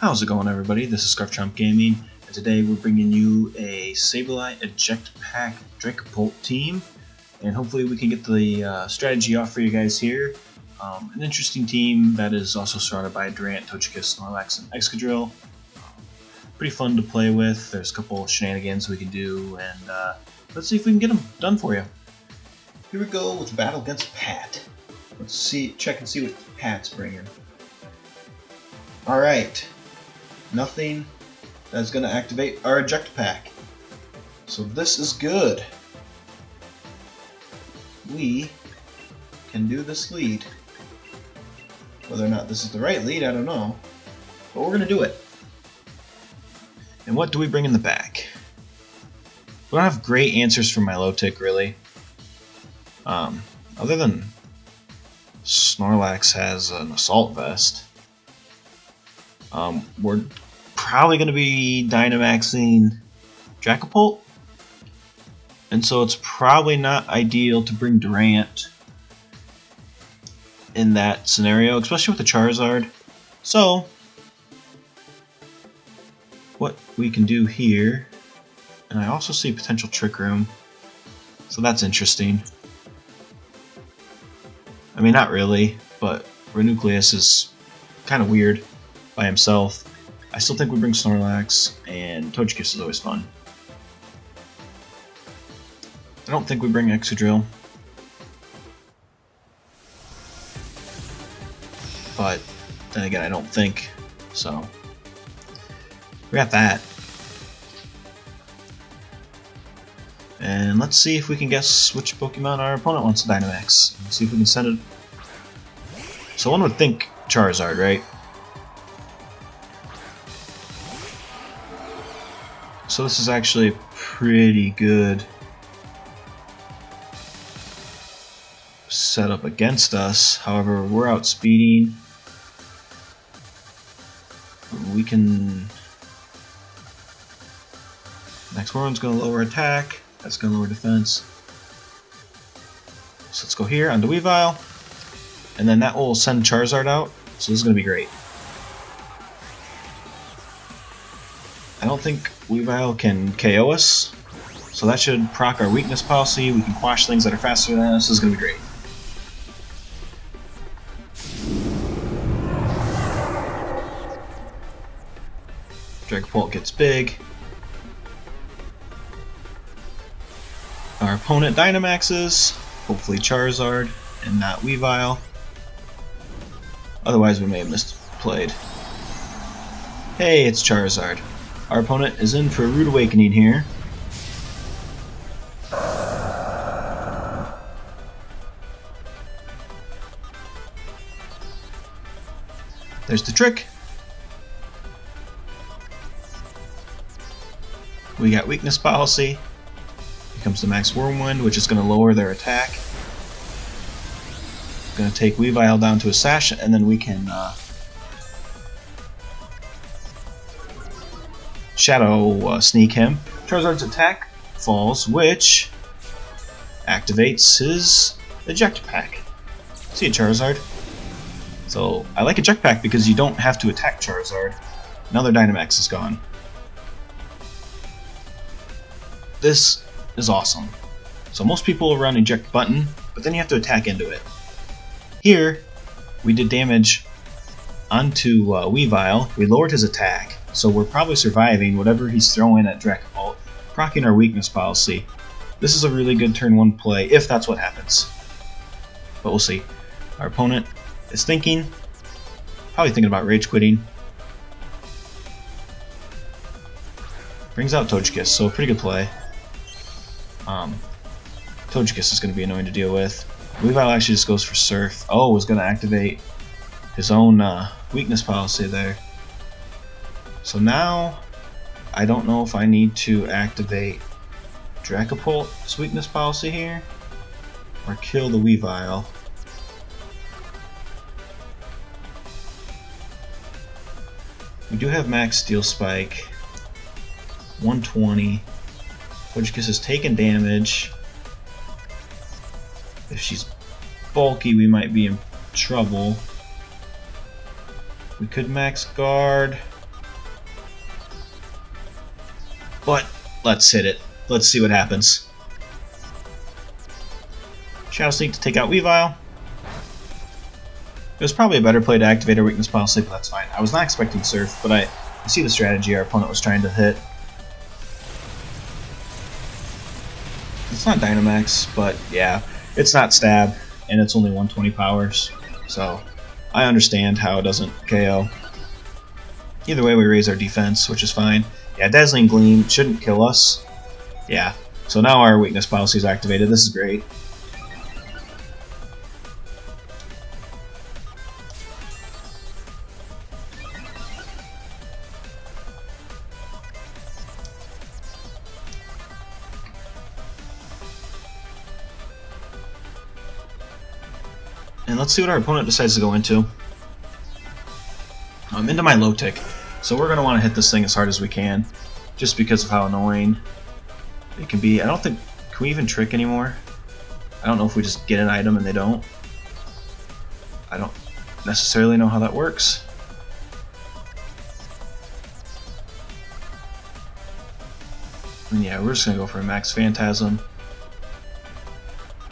How's it going, everybody? This is ScarfChomp Gaming, and today we're bringing you a Sableye Eject Pack Dragapult team, and hopefully we can get the strategy off for you guys here. An interesting team that is also surrounded by Durant, Togekiss, Snorlax, and Excadrill. Pretty fun to play with. There's a couple shenanigans we can do, and let's see if we can get them done for you. Here we go with battle against Pat. Let's check and see what Pat's bringing. Alright. Nothing that's going to activate our Eject Pack. So this is good. We can do this lead. Whether or not this is the right lead, I don't know. But we're going to do it. And what do we bring in the back? We don't have great answers for my low tick, really. Other than Snorlax has an Assault Vest. We're probably going to be Dynamaxing Dragapult, and so it's probably not ideal to bring Durant in that scenario, especially with the Charizard. So, what we can do here, and I also see potential Trick Room, so that's interesting. I mean, not really, but Renucleus is kind of weird by himself. I still think we bring Snorlax, and Togekiss is always fun. I don't think we bring Excadrill, but then again, I don't think so. We got that. And let's see if we can guess which Pokemon our opponent wants to Dynamax. Let's see if we can send it. So one would think Charizard, right? So this is actually a pretty good setup against us. However, we're outspeeding. We can... Next one's going to lower attack. That's going to lower defense. So let's go here on the Weavile. And then that will send Charizard out. So this is going to be great. I don't think Weavile can KO us, so that should proc our weakness policy. We can quash things that are faster than us. This is going to be great. Dragapult gets big. Our opponent Dynamaxes, hopefully Charizard and not Weavile. Otherwise we may have misplayed. Hey, it's Charizard. Our opponent is in for a rude awakening here. There's the trick. We got weakness policy. Here comes the Max Whirmwind, which is going to lower their attack. Going to take Weavile down to a sash, and then we can Shadow Sneak him. Charizard's attack falls, which activates his Eject Pack. See you, Charizard. So I like Eject Pack because you don't have to attack Charizard. Now their Dynamax is gone. This is awesome. So most people run Eject button, but then you have to attack into it. Here, we did damage onto Weavile. We lowered his attack. So we're probably surviving whatever he's throwing at Dragapult, proccing our weakness policy. This is a really good turn 1 play, if that's what happens. But we'll see. Our opponent is thinking, probably thinking about rage quitting. Brings out Togekiss, so a pretty good play. Togekiss is going to be annoying to deal with. Weavile actually just goes for Surf. Oh, was going to activate his own weakness policy there. So now, I don't know if I need to activate Dragapult's weakness policy here, or kill the Weavile. We do have Max Steel Spike, 120. Togekiss has taken damage. If she's bulky, we might be in trouble. We could max guard. But let's hit it. Let's see what happens. Shadow Sneak to take out Weavile. It was probably a better play to activate our weakness policy, but that's fine. I was not expecting Surf, but I see the strategy our opponent was trying to hit. It's not Dynamax, but yeah, it's not Stab, and it's only 120 powers, so I understand how it doesn't KO. Either way, we raise our defense, which is fine. Yeah, Dazzling Gleam shouldn't kill us. Yeah, so now our weakness policy is activated. This is great. And let's see what our opponent decides to go into. I'm into my low tick, so we're going to want to hit this thing as hard as we can, just because of how annoying it can be. I don't think, can we even trick anymore? I don't know if we just get an item and they don't. I don't necessarily know how that works. And yeah, we're just going to go for a Max Phantasm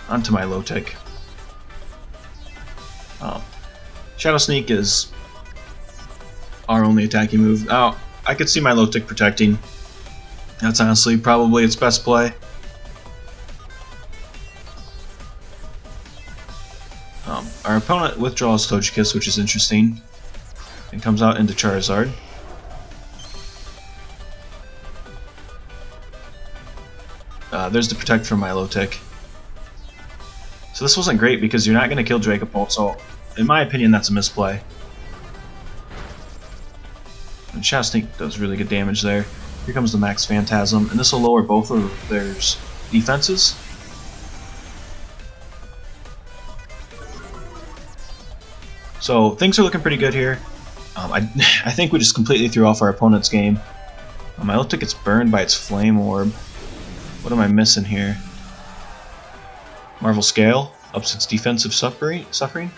onto my low tick. Shadow Sneak is our only attacking move. Now, I could see my low tick protecting. That's honestly probably its best play. Our opponent withdraws Togekiss, which is interesting, and comes out into Charizard. There's the protect from my low tick. So this wasn't great because you're not going to kill Dragapult, so in my opinion that's a misplay. And Shadow Sneak does really good damage there. Here comes the Max Phantasm, and this will lower both of their defenses. So things are looking pretty good here. I think we just completely threw off our opponent's game. My low tick gets burned by its Flame Orb. What am I missing here? Marvel Scale ups its defensive suffering,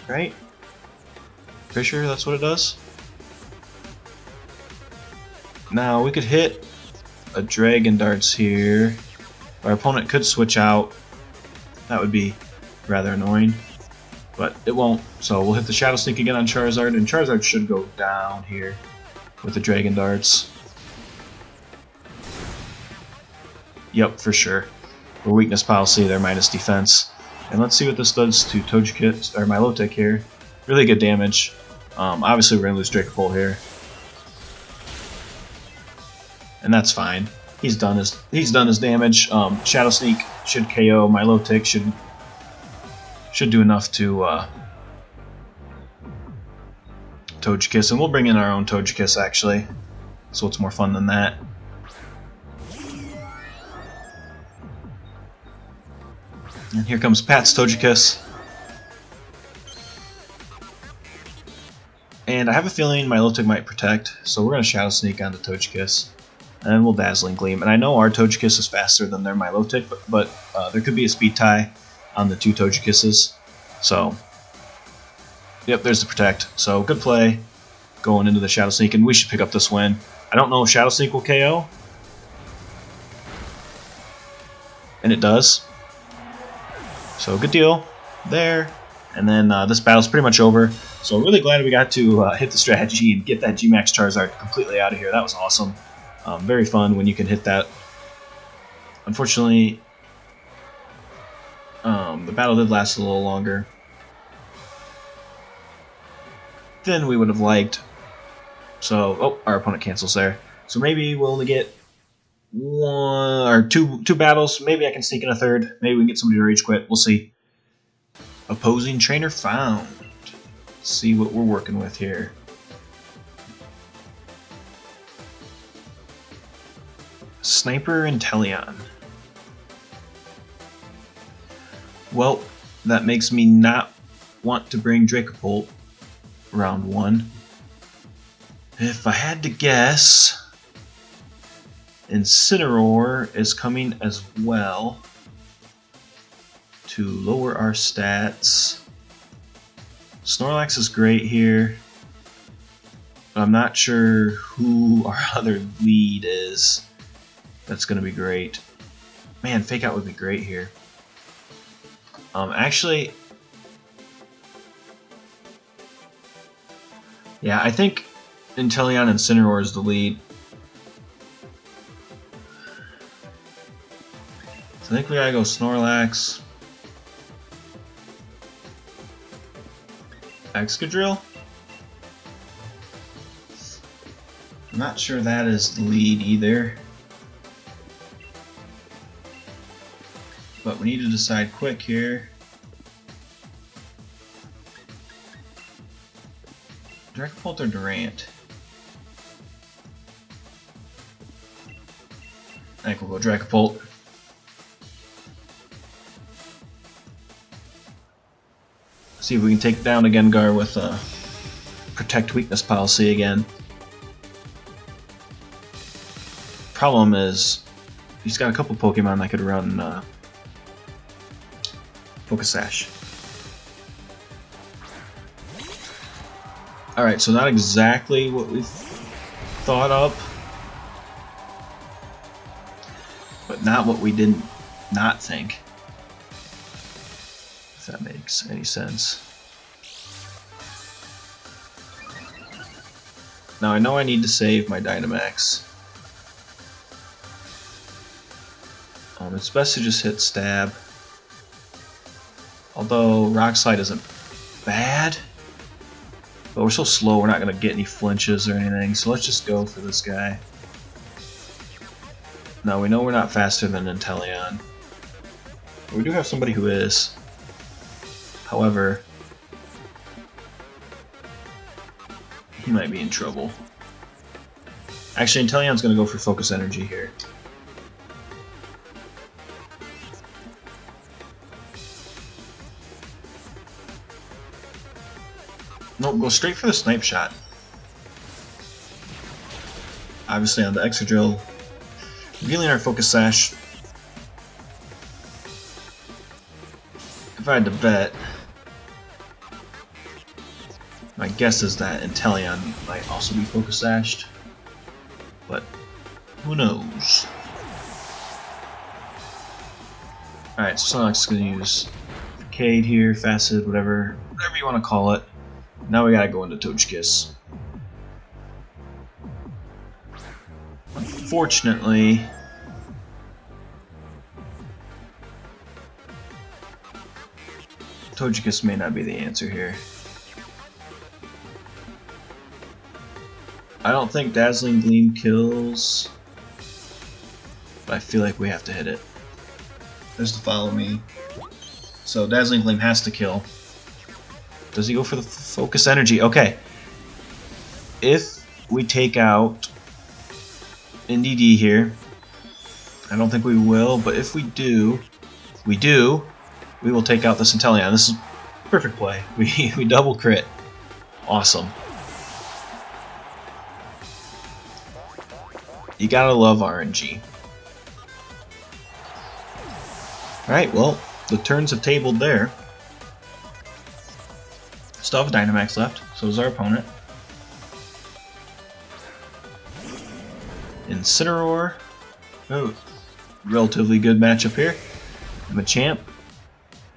right? Pretty sure that's what it does. Now we could hit a Dragon Darts here. Our opponent could switch out. That would be rather annoying, but it won't. So we'll hit the Shadow Sneak again on Charizard, and Charizard should go down here with the Dragon Darts. Yep, for sure. For weakness policy, they're minus defense. And let's see what this does to Togekiss, or my low tick here. Really good damage. Obviously, we're gonna lose Dragapult here, and that's fine. He's done his damage. Shadow Sneak should KO. My low tick should do enough to Togekiss, and we'll bring in our own Togekiss actually. So it's more fun than that. And here comes Pat's Togekiss. And I have a feeling my low tick might protect, so we're going to Shadow Sneak onto Togekiss. And we'll Dazzling Gleam. And I know our Togekiss is faster than their my low tick, but there could be a speed tie on the two Togekisses. So, yep, there's the protect. So, good play going into the Shadow Sneak, and we should pick up this win. I don't know if Shadow Sneak will KO. And it does. So good deal there, and then this battle's pretty much over. So really glad we got to hit the strategy and get that Gmax Charizard completely out of here. That was awesome. Very fun when you can hit that. Unfortunately, the battle did last a little longer than we would have liked. So, oh, our opponent cancels there. So maybe we'll only get one or two battles. Maybe I can sneak in a third. Maybe we can get somebody to rage quit. We'll see. Opposing trainer found. Let's see what we're working with here. Sniper and Teleon. Well, that makes me not want to bring Dragapult round one. If I had to guess, Incineroar is coming as well to lower our stats. Snorlax is great here, but I'm not sure who our other lead is. That's gonna be great. Man, Fake Out would be great here. Actually, yeah, I think Inteleon and Incineroar is the lead. So I think we gotta go Snorlax, Excadrill. I'm not sure that is the lead either. But we need to decide quick here. Dragapult or Durant? I think we'll go Dragapult. See if we can take down a Gengar with a Protect Weakness policy again. Problem is, he's got a couple Pokemon that could run Focus Sash. Alright, so not exactly what we thought up, but not what we didn't not think. If that makes any sense. Now I know I need to save my Dynamax. It's best to just hit Stab. Although Rock Slide isn't bad, but we're so slow we're not going to get any flinches or anything, so let's just go for this guy. Now we know we're not faster than Inteleon. We do have somebody who is. However, he might be in trouble. Actually, Inteleon's going to go for Focus Energy here. Nope, go straight for the Snipe Shot. Obviously on the Excadrill, revealing our Focus Sash. If I had to bet, my guess is that Inteleon might also be Focus Sashed, but who knows? Alright, so Snorlax is going to use Decade here, Facet, whatever you want to call it. Now we gotta go into Togekiss. Unfortunately, Togekiss may not be the answer here. I don't think Dazzling Gleam kills, but I feel like we have to hit it. Just to follow me. So Dazzling Gleam has to kill. Does he go for the Focus Energy? Okay. If we take out NDD here, I don't think we will, but if we do, we will take out this Inteleon. This is a perfect play. We double crit. Awesome. You gotta love RNG. Alright, well, the turns have tabled there. Still have a Dynamax left, so is our opponent. Incineroar. Oh, relatively good matchup here. Machamp.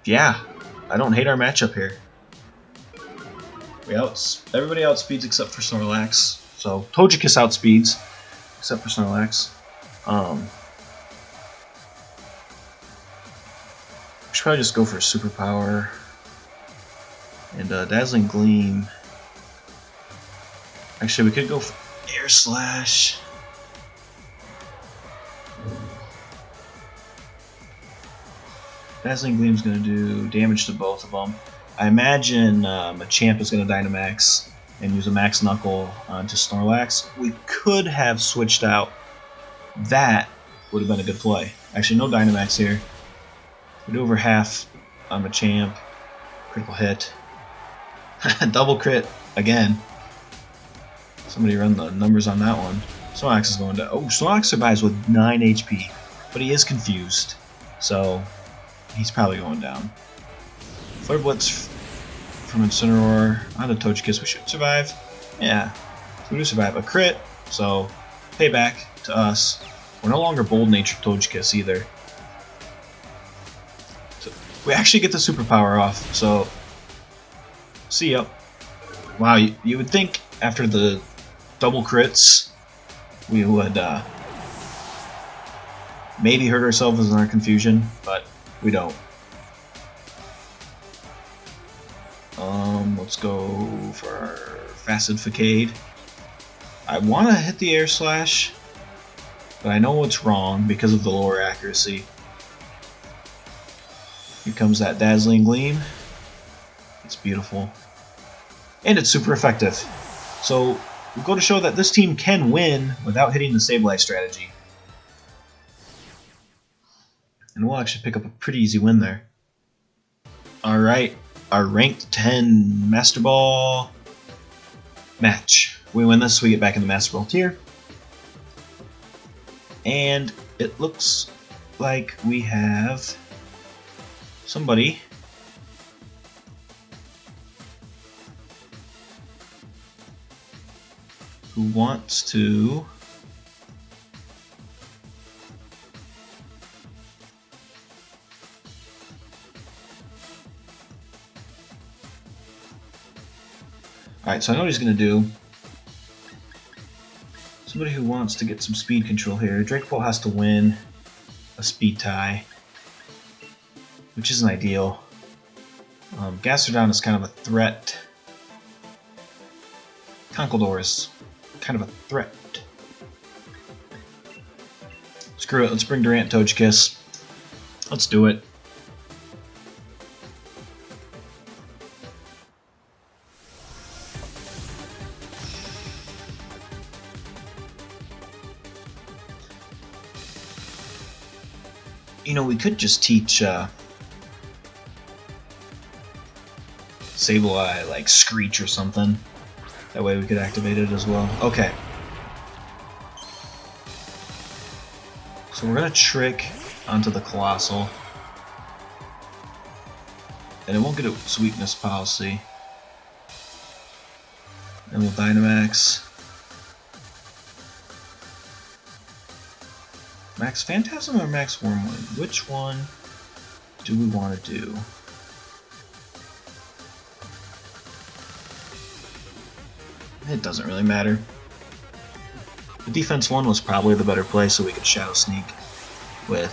Yeah, I don't hate our matchup here. Everybody outspeeds except for Snorlax. So Togekiss outspeeds except for Snorlax. We should probably just go for a superpower. And Dazzling Gleam. Actually, we could go for Air Slash. Dazzling Gleam's going to do damage to both of them. I imagine Machamp is going to Dynamax and use a Max Knuckle onto Snorlax. We could have switched out. That would have been a good play. Actually, no Dynamax here. We do over half on Machamp. Critical hit. Double crit again. Somebody run the numbers on that one. Snorlax is going to... Oh, Snorlax survives with 9 HP. But he is confused. So, he's probably going down. Flare Blitz from Incineroar onto Togekiss. We should survive. Yeah. So we do survive a crit. So, payback to us. We're no longer Bold Natured Togekiss either. So we actually get the superpower off, so see ya. Wow, you would think after the double crits we would maybe hurt ourselves in our confusion, but we don't. Let's go for our Facade. I want to hit the Air Slash, but I know it's wrong because of the lower accuracy. Here comes that Dazzling Gleam. It's beautiful. And it's super effective. So we go to show that this team can win without hitting the Sableye strategy. And we'll actually pick up a pretty easy win there. Alright, our ranked 10 Master Ball match. We win this, we get back in the Masterball Tier. And it looks like we have somebody who wants to Alright, so I know what he's going to do. Somebody who wants to get some speed control here. Dragapult has to win a speed tie, which isn't ideal. Gastrodon is kind of a threat. Conkeldurr is kind of a threat. Screw it, let's bring Durant Togekiss. Let's do it. You know, we could just teach Sableye like Screech or something. That way we could activate it as well. Okay. So we're gonna trick onto the Colossal. And it won't get its weakness policy. And we'll Dynamax. Max Phantasm or Max Whirmwind? Which one do we want to do? It doesn't really matter. The defense one was probably the better play, so we could Shadow Sneak with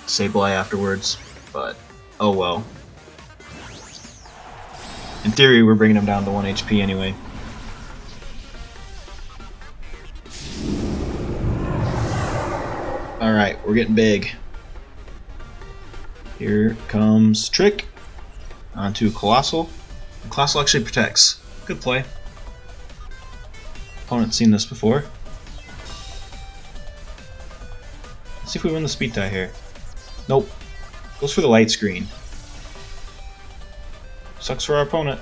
Sableye afterwards, but oh well. In theory, we're bringing him down to 1 HP anyway. Alright, we're getting big. Here comes Trick onto Colossal. Colossal actually protects. Good play. Opponent's seen this before. Let's see if we win the speed tie here. Nope. Goes for the light screen. Sucks for our opponent.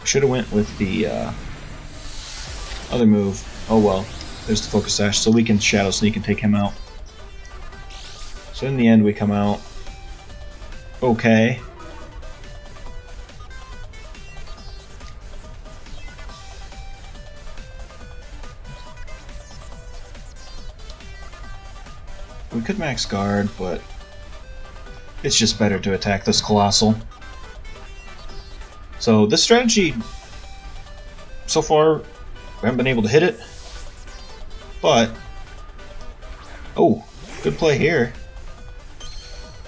Should have went with the other move. Oh well. There's the Focus Sash, so we can Shadow Sneak and take him out. So in the end, we come out okay. We could max guard, but it's just better to attack this Colossal. So this strategy, so far, we haven't been able to hit it. But, oh, good play here.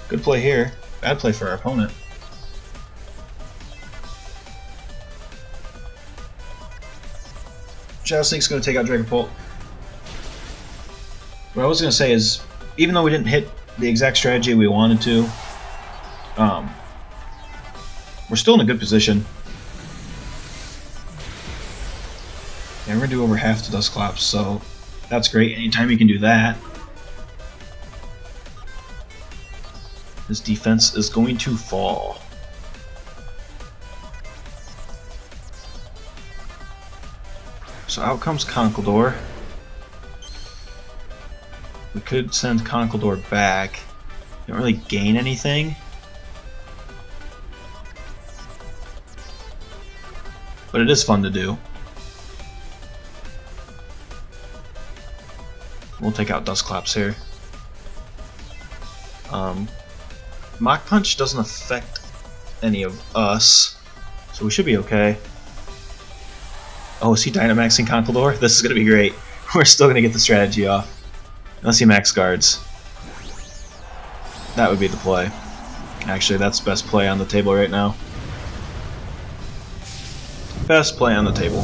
Good play here. Bad play for our opponent. Shadow Sneak's going to take out Dragapult. What I was going to say is, even though we didn't hit the exact strategy we wanted to, we're still in a good position. Yeah, we're going to do over half the Dusclops, so that's great. Anytime you can do that. This defense is going to fall. So out comes Conkeldurr. We could send Conkeldurr back. Don't really gain anything. But it is fun to do. We'll take out Dusclops here. Mach Punch doesn't affect any of us, so we should be okay. Oh, is he Dynamaxing Conkeldurr? This is going to be great. We're still going to get the strategy off. Unless he max guards. That would be the play. Actually, that's best play on the table right now. Best play on the table.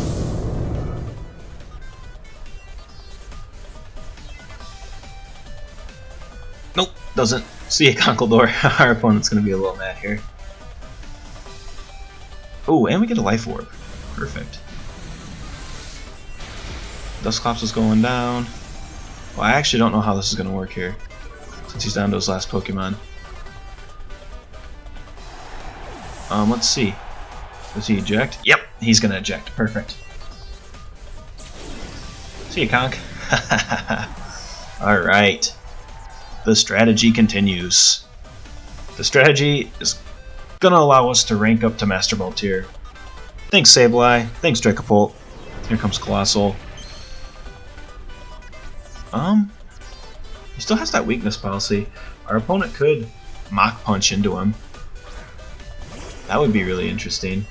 Nope, doesn't. See a Conkeldurr. Our opponent's going to be a little mad here. Oh, and we get a Life Orb. Perfect. Dusclops is going down. Well, I actually don't know how this is going to work here, since he's down to his last Pokemon. Let's see. Does he eject? Yep, he's going to eject. Perfect. See you, Conk. Alright. The strategy continues. The strategy is going to allow us to rank up to Masterball Tier. Thanks, Sableye. Thanks, Dragapult. Here comes Colossal. He still has that weakness policy. Our opponent could Mach Punch into him. That would be really interesting.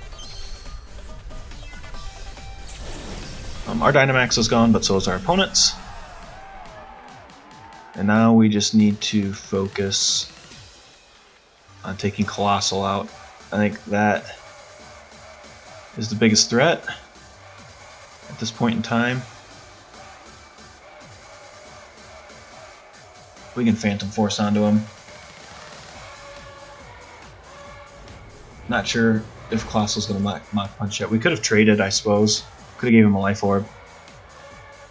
Our Dynamax is gone, but so is our opponent's. And now we just need to focus on taking Colossal out. I think that is the biggest threat at this point in time. We can Phantom Force onto him. Not sure if Colossal's going to Mach Punch yet. We could have traded, I suppose. Could have gave him a Life Orb.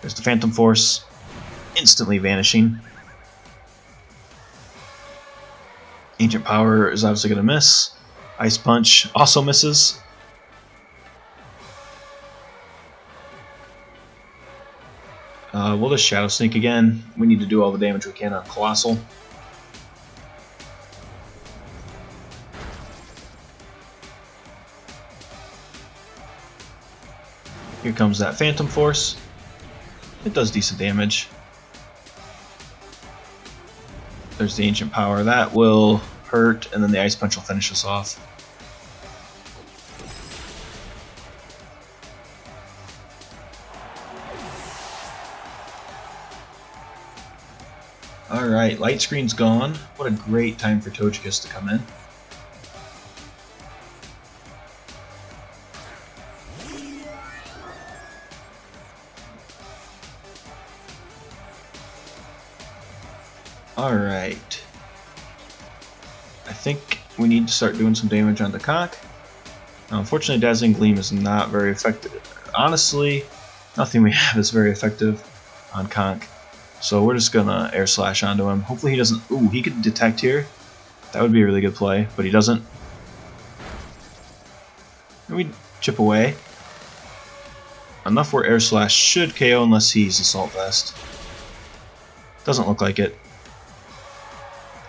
There's the Phantom Force. Instantly vanishing. Ancient Power is obviously going to miss. Ice Punch also misses. We'll just Shadow Sneak again. We need to do all the damage we can on Colossal. Here comes that Phantom Force. It does decent damage. There's the Ancient Power. That will hurt, and then the Ice Punch will finish us off. Alright, Light Screen's gone. What a great time for Togekiss to come in. Alright. I think we need to start doing some damage on the Conk. Unfortunately, Dazzling Gleam is not very effective. Honestly, nothing we have is very effective on Conk. So we're just gonna Air Slash onto him. Hopefully he doesn't... Ooh, he could Detect here. That would be a really good play, but he doesn't. And we chip away. Enough where Air Slash should KO unless he's Assault Vest. Doesn't look like it.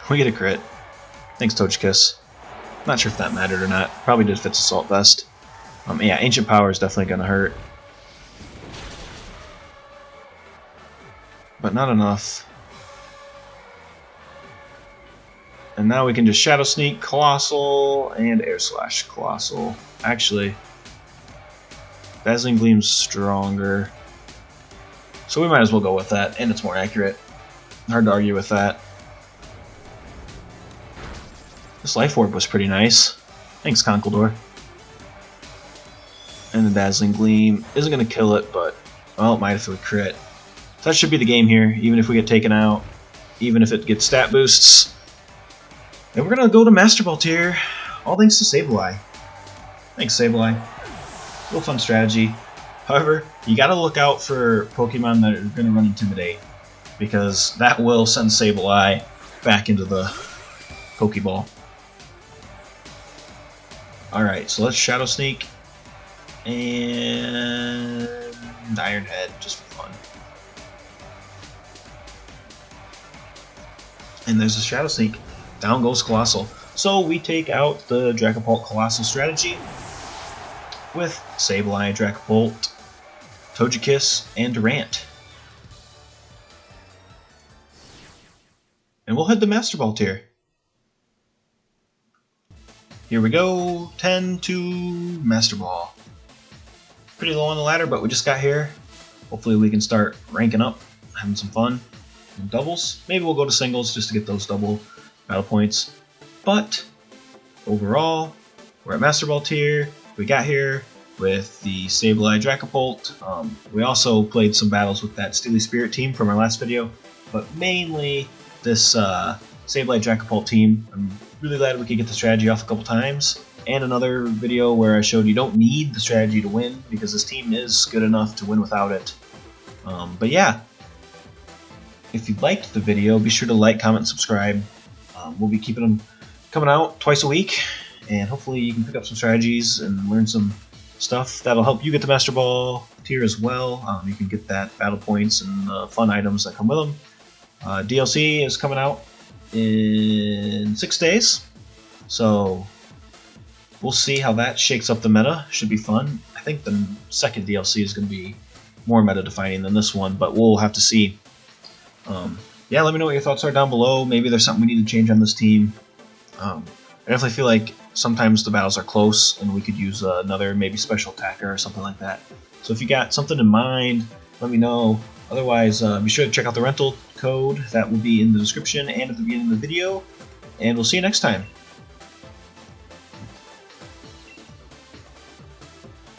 We get a crit. Thanks, Togekiss. Not sure if that mattered or not. Probably did if it's Assault Vest. Yeah, Ancient Power is definitely gonna hurt. But not enough. And now we can just Shadow Sneak, Colossal, and Air Slash Colossal. Actually, Dazzling Gleam's stronger. So we might as well go with that, and it's more accurate. Hard to argue with that. This Life Orb was pretty nice. Thanks, Conkeldurr. And the Dazzling Gleam isn't going to kill it, but, well, it might if it would crit. So that should be the game here, even if we get taken out, even if it gets stat boosts. And we're going to go to Masterball Tier, all thanks to Sableye. Thanks, Sableye. Real fun strategy. However, you got to look out for Pokemon that are going to run Intimidate, because that will send Sableye back into the Pokeball. Alright, so let's Shadow Sneak and Iron Head, just for fun. And there's a Shadow Sneak. Down goes Colossal. So we take out the Dragapult Colossal strategy with Sableye, Dragapult, Togekiss, and Durant. and we'll head to Masterball Tier. Here we go, 10 to Masterball. Pretty low on the ladder, but we just got here. Hopefully we can start ranking up, having some fun. And doubles, maybe we'll go to singles just to get those double battle points. But overall, we're at Masterball Tier. We got here with the Sableye Dragapult. We also played some battles with that Steely Spirit team from our last video, but mainly this Sableye Dragapult team. I'm really glad we could get the strategy off a couple times. And another video where I showed you don't need the strategy to win, because this team is good enough to win without it. But yeah, if you liked the video, be sure to like, comment, and subscribe. We'll be keeping them coming out twice a week, and hopefully you can pick up some strategies and learn some stuff that'll help you get the Masterball Tier as well. You can get that battle points and fun items that come with them. DLC is coming out in 6 days, so we'll see how that shakes up the meta. Should be fun. I think the second DLC is going to be more meta defining than this one, but we'll have to see. Yeah, let me know what your thoughts are down below. Maybe there's something we need to change on this team. I definitely feel like sometimes the battles are close and we could use another maybe special attacker or something like that. So if you got something in mind, let me know. Otherwise, be sure to check out the rental code. That will be in the description and at the beginning of the video. And we'll see you next time.